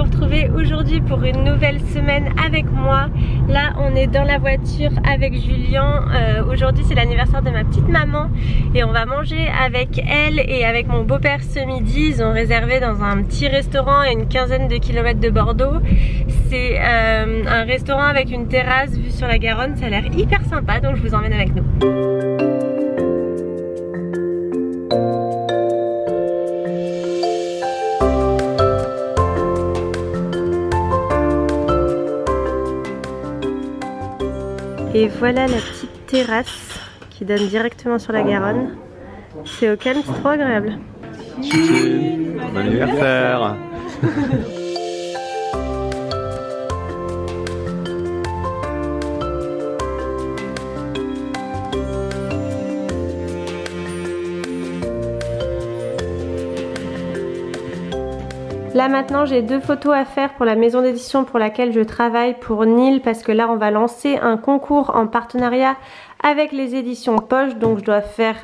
vous retrouver aujourd'hui pour une nouvelle semaine avec moi. Là on est dans la voiture avec Julien. Aujourd'hui c'est l'anniversaire de ma petite maman et on va manger avec elle et avec mon beau-père ce midi. Ils ont réservé dans un petit restaurant à une quinzaine de kilomètres de Bordeaux. C'est un restaurant avec une terrasse vue sur la Garonne. Ça a l'air hyper sympa, donc je vous emmène avec nous. Et voilà la petite terrasse qui donne directement sur la Garonne. C'est au calme, c'est trop agréable. Bon anniversaire. Là maintenant j'ai deux photos à faire pour la maison d'édition pour laquelle je travaille pour Nil, parce que là on va lancer un concours en partenariat avec les éditions Poche. Donc je dois faire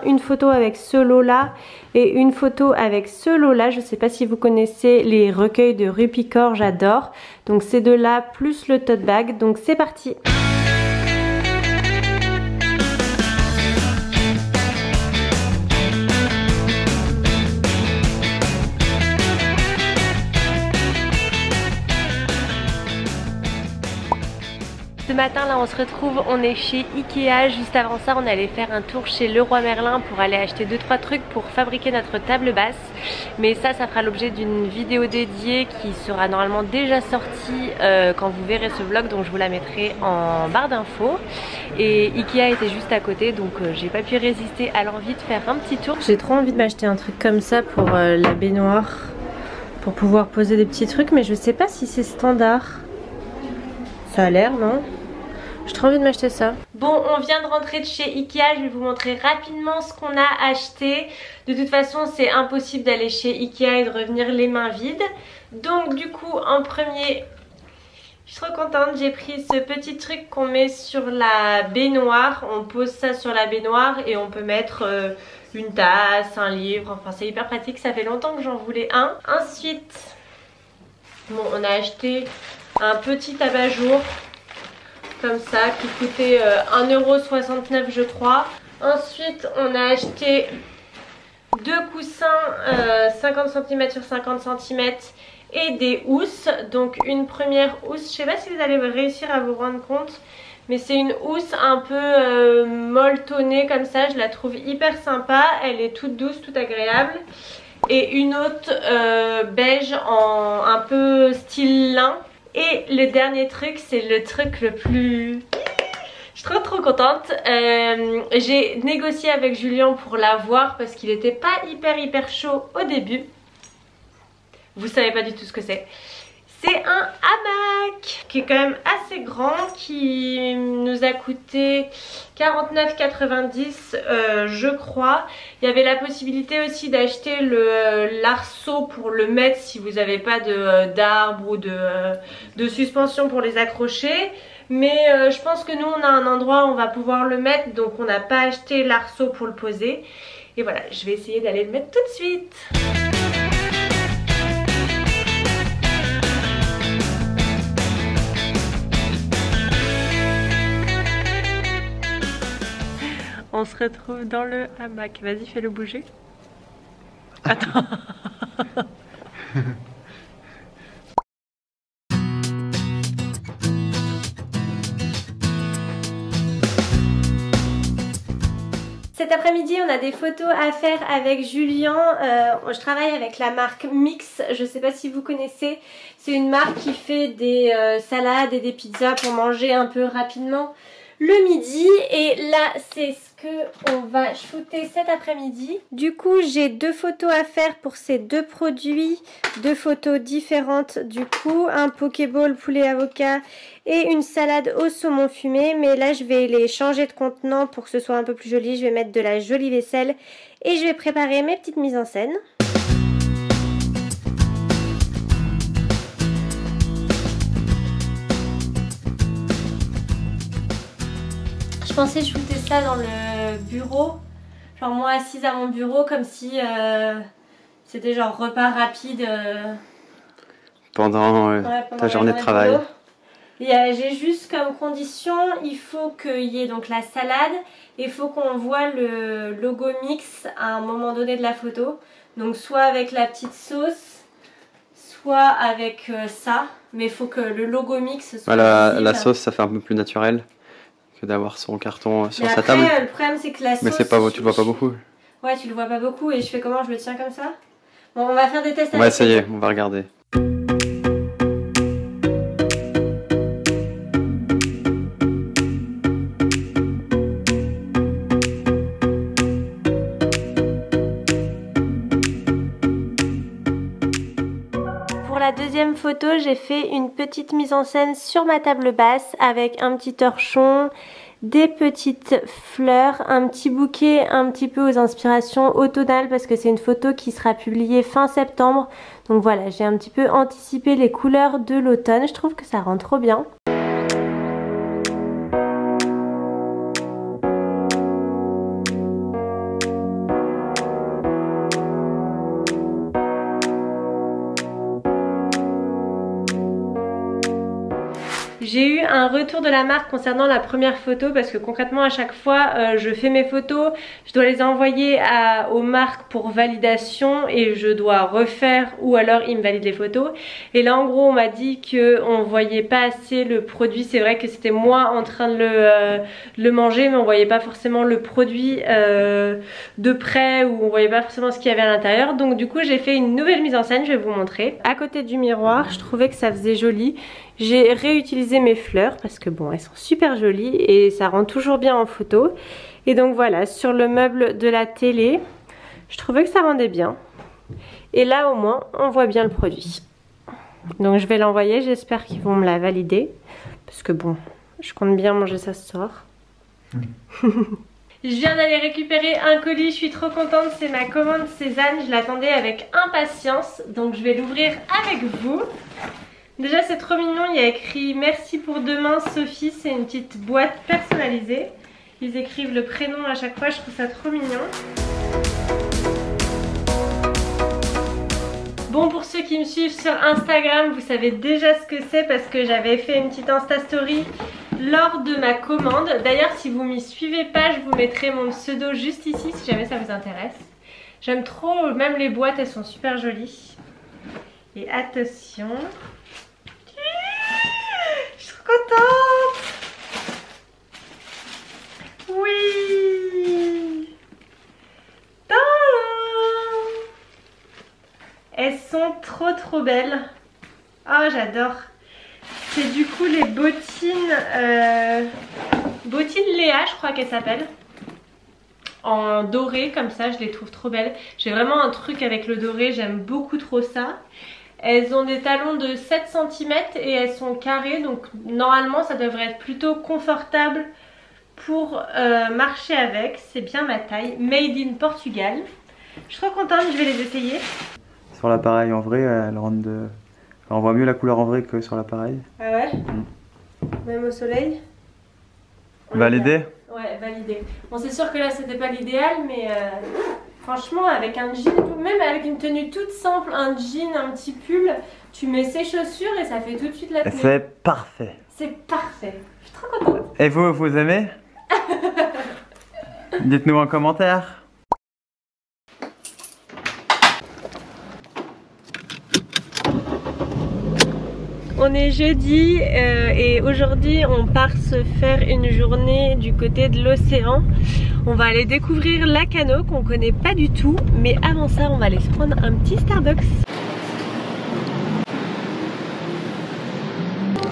une photo avec ce lot là et une photo avec ce lot là. Je sais pas si vous connaissez les recueils de Rupicor, j'adore. Donc ces deux là plus le tote bag, donc c'est parti. Ce matin là on se retrouve, on est chez Ikea. Juste avant ça on allait faire un tour chez Leroy Merlin pour aller acheter 2-3 trucs pour fabriquer notre table basse. Mais ça fera l'objet d'une vidéo dédiée qui sera normalement déjà sortie quand vous verrez ce vlog. Donc je vous la mettrai en barre d'infos. Et Ikea était juste à côté, donc j'ai pas pu résister à l'envie de faire un petit tour. J'ai trop envie de m'acheter un truc comme ça pour la baignoire, pour pouvoir poser des petits trucs, mais je sais pas si c'est standard. Ça a l'air, non? J'ai trop envie de m'acheter ça. Bon, on vient de rentrer de chez Ikea. Je vais vous montrer rapidement ce qu'on a acheté. De toute façon, c'est impossible d'aller chez Ikea et de revenir les mains vides. Donc du coup, en premier, je suis trop contente. J'ai pris ce petit truc qu'on met sur la baignoire. On pose ça sur la baignoire et on peut mettre une tasse, un livre. Enfin, c'est hyper pratique. Ça fait longtemps que j'en voulais un. Ensuite, bon, on a acheté un petit abat-jour comme ça qui coûtait 1,69 € je crois. Ensuite on a acheté deux coussins 50 cm sur 50 cm et des housses. Donc une première housse, je sais pas si vous allez réussir à vous rendre compte, mais c'est une housse un peu molletonnée comme ça. Je la trouve hyper sympa, elle est toute douce, toute agréable. Et une autre beige en un peu style lin. Et le dernier truc, c'est le truc le plus... Je suis trop contente. J'ai négocié avec Julien pour l'avoir parce qu'il était pas hyper chaud au début. Vous savez pas du tout ce que c'est. C'est un hamac qui est quand même assez grand, qui nous a coûté 49,90 € je crois. Il y avait la possibilité aussi d'acheter l'arceau pour le mettre si vous n'avez pas d'arbre ou de suspension pour les accrocher. Mais je pense que nous on a un endroit où on va pouvoir le mettre, donc on n'a pas acheté l'arceau pour le poser. Et voilà, je vais essayer d'aller le mettre tout de suite. On se retrouve dans le hamac. Vas-y, fais-le bouger. Attends. Cet après-midi, on a des photos à faire avec Julien. Je travaille avec la marque Mix. Je ne sais pas si vous connaissez. C'est une marque qui fait des salades et des pizzas pour manger un peu rapidement le midi. Et là, c'est ce qu'on va shooter cet après-midi. Du coup, j'ai deux photos à faire pour ces deux produits. Deux photos différentes du coup. Un Pokéball poulet avocat et une salade au saumon fumé. Mais là, je vais les changer de contenant pour que ce soit un peu plus joli. Je vais mettre de la jolie vaisselle et je vais préparer mes petites mises en scène. Je pensais shooter ça dans le bureau, genre moi assise à mon bureau comme si c'était genre repas rapide. pendant ta journée de travail. J'ai juste comme condition, il faut qu'il y ait donc la salade, et il faut qu'on voit le logo mix à un moment donné de la photo. Donc soit avec la petite sauce, soit avec ça, mais il faut que le logo mix soit la sauce, ça fait un peu plus naturel que d'avoir son carton sur sa table. Le problème c'est que la sauce... Mais tu le vois pas beaucoup. Ouais, tu le vois pas beaucoup, et je fais comment? Je le tiens comme ça? Bon, on va faire des tests. On va essayer, on va regarder. Pour la deuxième photo, j'ai fait une petite mise en scène sur ma table basse avec un petit torchon, des petites fleurs, un petit bouquet un petit peu aux inspirations automnales parce que c'est une photo qui sera publiée fin septembre. Donc voilà, j'ai un petit peu anticipé les couleurs de l'automne. Je trouve que ça rend trop bien. J'ai eu un retour de la marque concernant la première photo parce que concrètement à chaque fois je fais mes photos, je dois les envoyer aux marques pour validation et je dois refaire ou alors ils me valident les photos. Et là en gros on m'a dit qu'on voyait pas assez le produit, c'est vrai que c'était moi en train de le manger mais on voyait pas forcément le produit de près ou on voyait pas forcément ce qu'il y avait à l'intérieur. Donc du coup j'ai fait une nouvelle mise en scène, je vais vous montrer. À côté du miroir, je trouvais que ça faisait joli. J'ai réutilisé mes fleurs parce que bon, elles sont super jolies et ça rend toujours bien en photo. Et donc voilà, sur le meuble de la télé, je trouvais que ça rendait bien. Et là au moins, on voit bien le produit. Donc je vais l'envoyer, j'espère qu'ils vont me la valider. Parce que bon, je compte bien manger ça ce soir. Je viens d'aller récupérer un colis, je suis trop contente, c'est ma commande Cézanne. Je l'attendais avec impatience, donc je vais l'ouvrir avec vous. Déjà c'est trop mignon, il y a écrit merci pour demain Sophie, c'est une petite boîte personnalisée. Ils écrivent le prénom à chaque fois, je trouve ça trop mignon. Bon, pour ceux qui me suivent sur Instagram, vous savez déjà ce que c'est parce que j'avais fait une petite Insta Story lors de ma commande. D'ailleurs si vous m'y suivez pas, je vous mettrai mon pseudo juste ici si jamais ça vous intéresse. J'aime trop, même les boîtes elles sont super jolies. Et attention... Je suis trop contente. Oui. Tadam. Elles sont trop belles. Oh j'adore. C'est du coup les bottines bottines Léa je crois qu'elles s'appellent. En doré comme ça, je les trouve trop belles. J'ai vraiment un truc avec le doré, j'aime beaucoup trop ça. Elles ont des talons de 7 cm et elles sont carrées, donc normalement ça devrait être plutôt confortable pour marcher avec. C'est bien ma taille, made in Portugal. Je suis trop contente, je vais les essayer. Sur l'appareil en vrai, on voit mieux la couleur en vrai que sur l'appareil. Ah ouais? Même au soleil? Validé? Ouais, validé. Bon c'est sûr que là c'était pas l'idéal mais... Franchement avec un jean et tout, même avec une tenue toute simple, un jean, un petit pull, tu mets ses chaussures et ça fait tout de suite la tenue. C'est parfait. C'est parfait. Je suis trop contente. Et vous aimez? Dites-nous en commentaire. On est jeudi et aujourd'hui on part se faire une journée du côté de l'océan. On va aller découvrir Lacano qu'on connaît pas du tout, mais avant ça on va aller se prendre un petit Starbucks.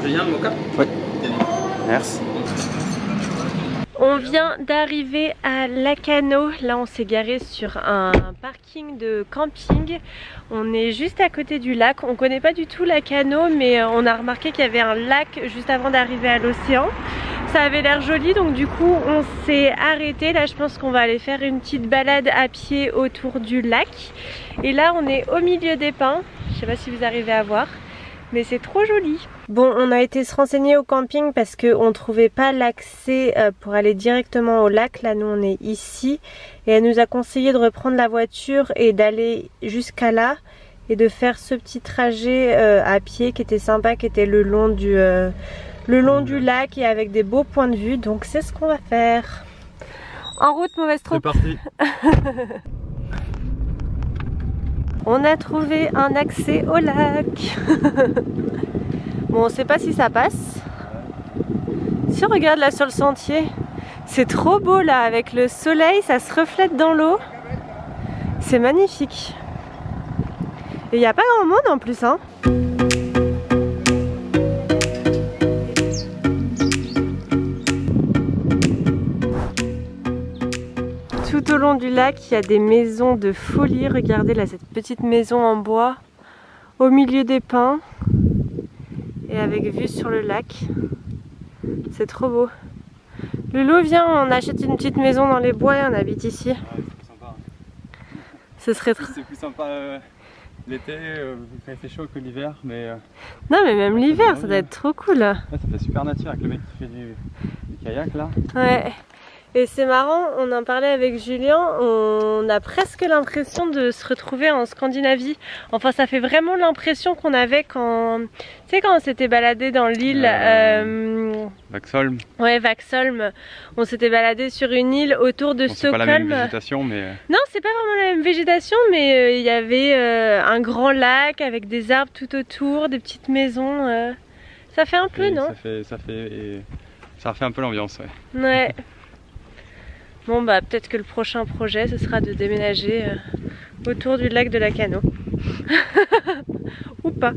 Julien, le mocha? Oui. Merci. On vient d'arriver à Lacano, là on s'est garé sur un parking de camping. On est juste à côté du lac, on connaît pas du tout Lacano mais on a remarqué qu'il y avait un lac juste avant d'arriver à l'océan. Ça avait l'air joli donc du coup on s'est arrêté. Là je pense qu'on va aller faire une petite balade à pied autour du lac. Et là on est au milieu des pins, je sais pas si vous arrivez à voir. Mais c'est trop joli. Bon, on a été se renseigner au camping parce qu'on ne trouvait pas l'accès pour aller directement au lac. Là, nous, on est ici. Et elle nous a conseillé de reprendre la voiture et d'aller jusqu'à là. et de faire ce petit trajet à pied qui était sympa, qui était le long du lac et avec des beaux points de vue. Donc c'est ce qu'on va faire. En route, mauvaise troupe. C'est parti. On a trouvé un accès au lac. Bon, on sait pas si ça passe. Si on regarde là sur le sentier, c'est trop beau là, avec le soleil, ça se reflète dans l'eau. C'est magnifique. Et il n'y a pas grand monde en plus, hein. Tout au long du lac, il y a des maisons de folie. Regardez là, cette petite maison en bois au milieu des pins et avec vue sur le lac. C'est trop beau. Lolo, viens, on achète une petite maison dans les bois et on habite ici. Ouais, c'est plus sympa. Ce serait C'est plus sympa l'été, quand il fait chaud que l'hiver, mais... Non mais même l'hiver, ça doit être trop cool. Ouais, ça fait super nature avec le mec qui fait du kayak là. Ouais. Et c'est marrant, on en parlait avec Julien, on a presque l'impression de se retrouver en Scandinavie. Enfin, ça fait vraiment l'impression qu'on avait quand, tu sais, quand on s'était baladé dans l'île Vaxholm. Ouais, Vaxholm. On s'était baladé sur une île autour de Stockholm. C'est pas la même végétation, mais... Non, c'est pas vraiment la même végétation, mais il y avait un grand lac avec des arbres tout autour, des petites maisons. Ça fait un peu, non? Ça refait un peu l'ambiance, ouais. Ouais. Bon bah peut-être que le prochain projet ce sera de déménager autour du lac de la Cano. Ou pas.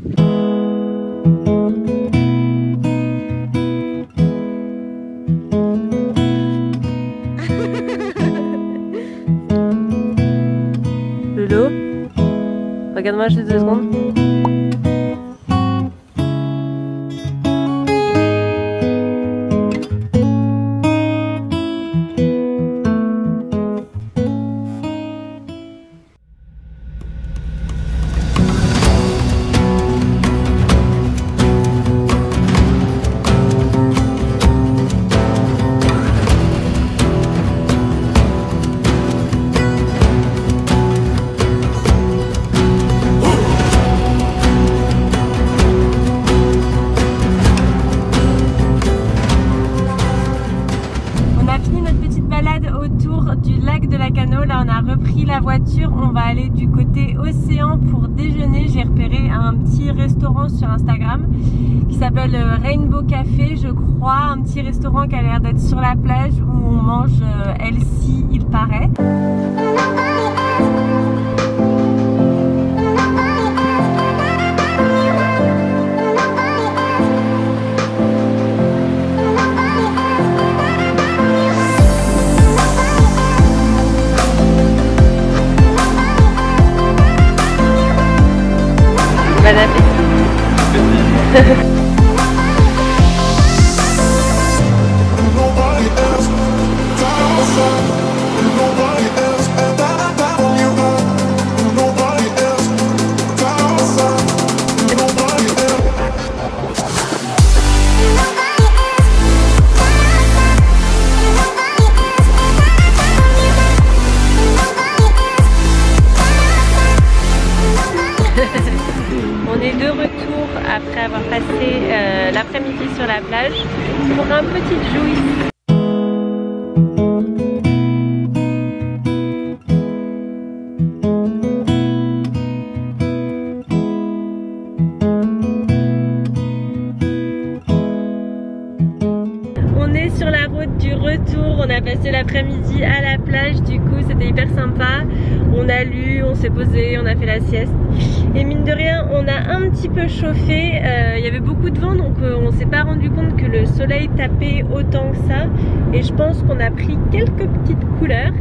Lolo, regarde-moi juste 2 secondes. La voiture, on va aller du côté océan pour déjeuner. J'ai repéré un petit restaurant sur Instagram qui s'appelle Rainbow Café, je crois, un petit restaurant qui a l'air d'être sur la plage où on mange healthy, il paraît. Bon appétit. On est de retour après avoir passé l'après-midi sur la plage pour un petit jouis. On est sur la route du retour, on a passé l'après-midi à la plage, du coup c'était hyper sympa. On a lu, on s'est posé, on a fait la sieste. Et mine de rien, on a un petit peu chauffé. Il y avait beaucoup de vent, donc on s'est pas rendu compte que le soleil tapait autant que ça. Et je pense qu'on a pris quelques petites couleurs.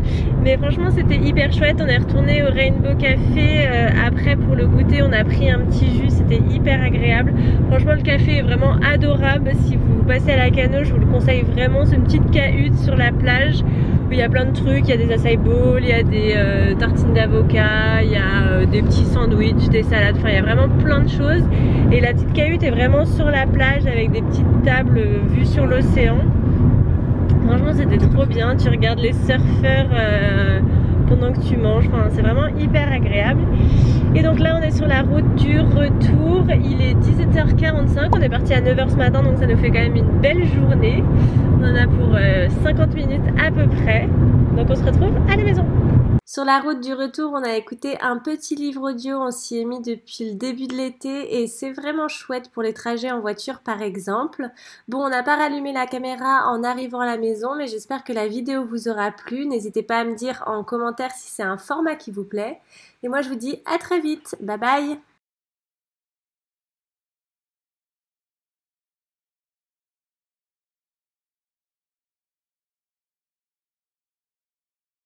Mais franchement, c'était hyper chouette. On est retourné au Rainbow Café. Après, pour le goûter, on a pris un petit jus. C'était hyper agréable. Franchement, le café est vraiment adorable. Si vous passez à la Cano, je vous le conseille vraiment. C'est une petite cahute sur la plage où il y a plein de trucs. Il y a des acai bowls, il y a des tartines d'avocat, il y a des petits sandwichs, des salades. Enfin, il y a vraiment plein de choses. Et la petite cahute est vraiment sur la plage avec des petites tables vues sur l'océan. Franchement, c'était trop bien. Tu regardes les surfeurs pendant que tu manges, enfin, c'est vraiment hyper agréable. Et donc là on est sur la route du retour, il est 17h45, on est parti à 9h ce matin donc ça nous fait quand même une belle journée. On en a pour 50 minutes à peu près, donc on se retrouve à la maison. Sur la route du retour, on a écouté un petit livre audio, on s'y est mis depuis le début de l'été et c'est vraiment chouette pour les trajets en voiture par exemple. Bon, on n'a pas rallumé la caméra en arrivant à la maison, mais j'espère que la vidéo vous aura plu. N'hésitez pas à me dire en commentaire si c'est un format qui vous plaît. Et moi je vous dis à très vite, bye bye!